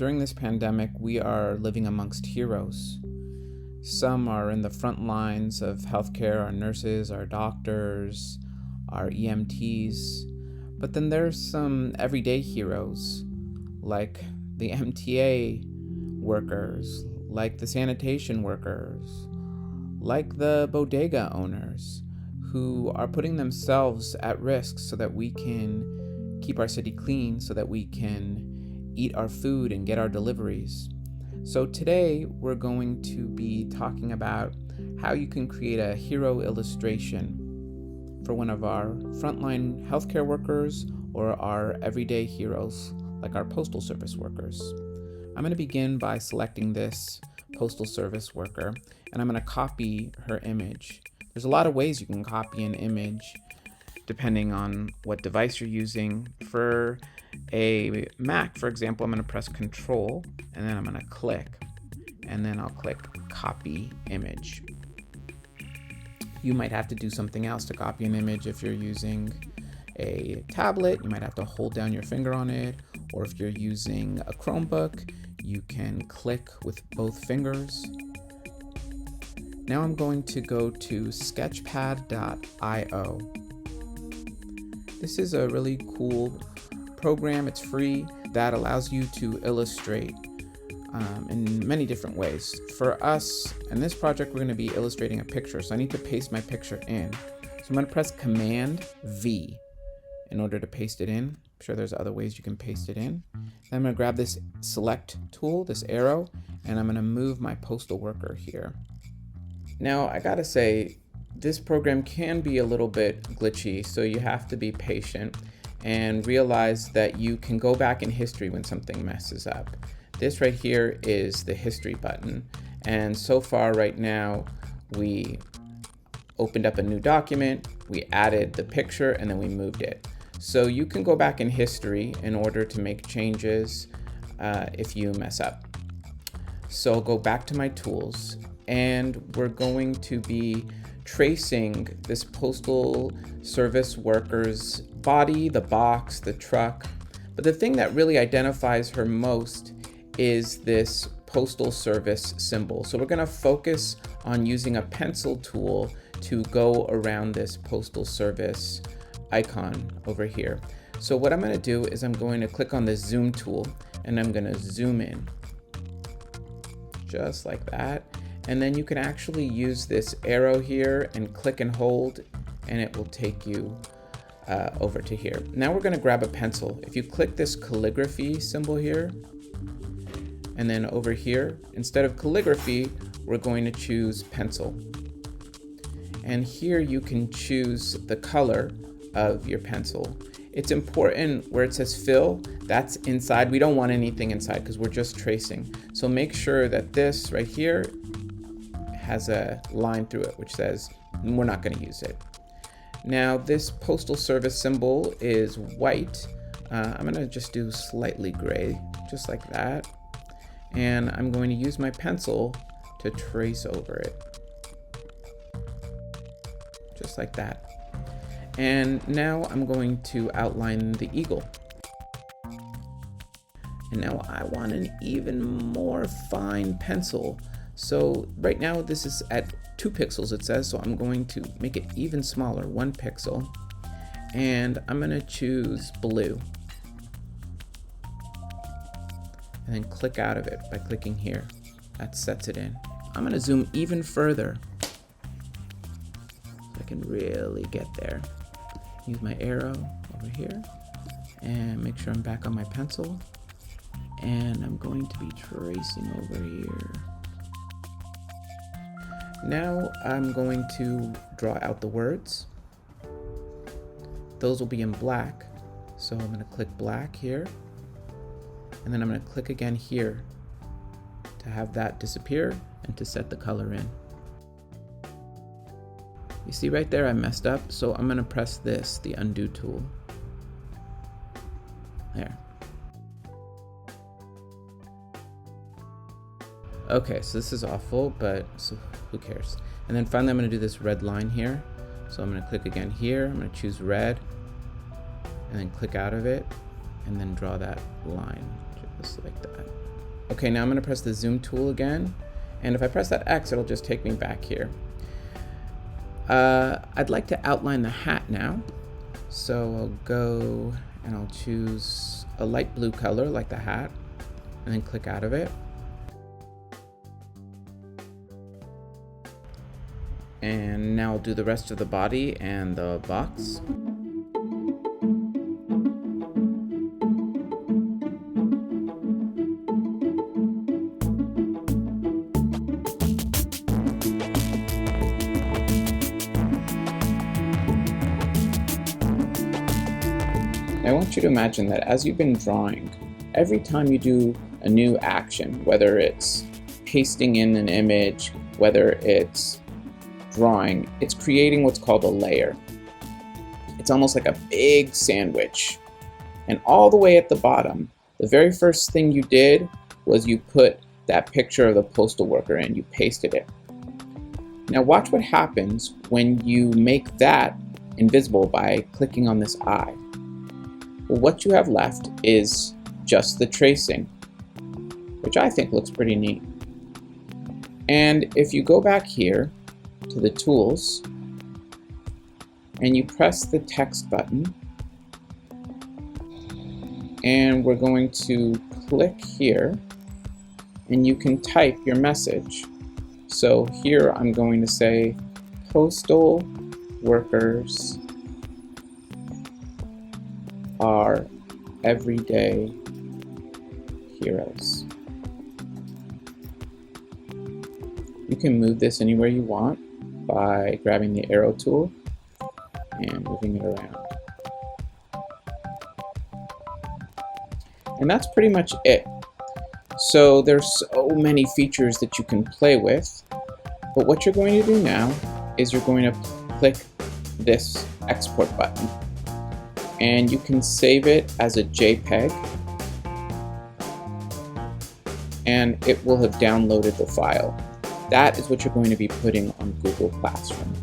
during this pandemic, we are living amongst heroes. Some are in the front lines of healthcare, our nurses, our doctors, our EMTs. But then there's some everyday heroes, like the MTA workers, like the sanitation workers, like the bodega owners, who are putting themselves at risk so that we can keep our city clean, so that we can eat our food and get our deliveries. So today we're going to be talking about how you can create a hero illustration for one of our frontline healthcare workers or our everyday heroes like our postal service workers. I'm going to begin by selecting this postal service worker, and I'm going to copy her image. There's a lot of ways you can copy an image depending on what device you're using. For a Mac, for example, I'm going to press Control and then I'm going to click, and then I'll click Copy Image. You might have to do something else to copy an image. If you're using a tablet, you might have to hold down your finger on it, or if you're using a Chromebook, you can click with both fingers. Now I'm going to go to Sketchpad.io. This is a really cool program. It's free, that allows you to illustrate in many different ways. For us, in this project, we're going to be illustrating a picture, so I need to paste my picture in. So I'm going to press Command V in order to paste it in. I'm sure there's other ways you can paste it in. Then I'm going to grab this select tool, this arrow, and I'm going to move my postal worker here. Now, I gotta say, this program can be a little bit glitchy, so you have to be patient and realize that you can go back in history when something messes up. This right here is the history button, and so far right now we opened up a new document, we added the picture, and then we moved it. So you can go back in history in order to make changes if you mess up. So I'll go back to my tools, and we're going to be tracing this postal service worker's body, the box, the truck. But the thing that really identifies her most is this postal service symbol. So we're going to focus on using a pencil tool to go around this postal service icon over here. So what I'm going to do is I'm going to click on the zoom tool, and I'm going to zoom in just like that. And then you can actually use this arrow here and click and hold, and it will take you over to here. Now we're going to grab a pencil. If you click this calligraphy symbol here, and then over here, instead of calligraphy, we're going to choose pencil. And here you can choose the color of your pencil. It's important where it says fill, that's inside. We don't want anything inside because we're just tracing. So make sure that this right here has a line through it which says we're not going to use it. Now this postal service symbol is white. I'm going to just do slightly gray, just like that. And I'm going to use my pencil to trace over it. Just like that. And now I'm going to outline the eagle. And now I want an even more fine pencil. So right now this is at 2 pixels, it says, so I'm going to make it even smaller, 1 pixel. And I'm going to choose blue. And then click out of it by clicking here. That sets it in. I'm going to zoom even further so I can really get there. Use my arrow over here and make sure I'm back on my pencil. And I'm going to be tracing over here. Now I'm going to draw out the words. Those will be in black. So I'm going to click black here. And then I'm going to click again here to have that disappear and to set the color in. You see right there I messed up, so I'm going to press this, the undo tool. There. Okay, so this is awful, but so who cares? And then finally I'm going to do this red line here. So I'm going to click again here, I'm going to choose red, and then click out of it, and then draw that line, just like that. Okay, now I'm going to press the zoom tool again, and if I press that X, it'll just take me back here. I'd like to outline the hat now, so I'll go and I'll choose a light blue color like the hat, and then click out of it. And now I'll do the rest of the body and the box. I want you to imagine that as you've been drawing, every time you do a new action, whether it's pasting in an image, whether it's drawing, it's creating what's called a layer. It's almost like a big sandwich. And all the way at the bottom, the very first thing you did was you put that picture of the postal worker in, you pasted it. Now watch what happens when you make that invisible by clicking on this eye. Well, what you have left is just the tracing, which I think looks pretty neat. And if you go back here to the tools and you press the text button, and we're going to click here and you can type your message. So here I'm going to say postal workers are everyday heroes. You can move this anywhere you want by grabbing the arrow tool and moving it around. And that's pretty much it. So there's so many features that you can play with, but what you're going to do now is you're going to click this export button, and you can save it as a JPEG, and it will have downloaded the file. That is what you're going to be putting on Google Classroom.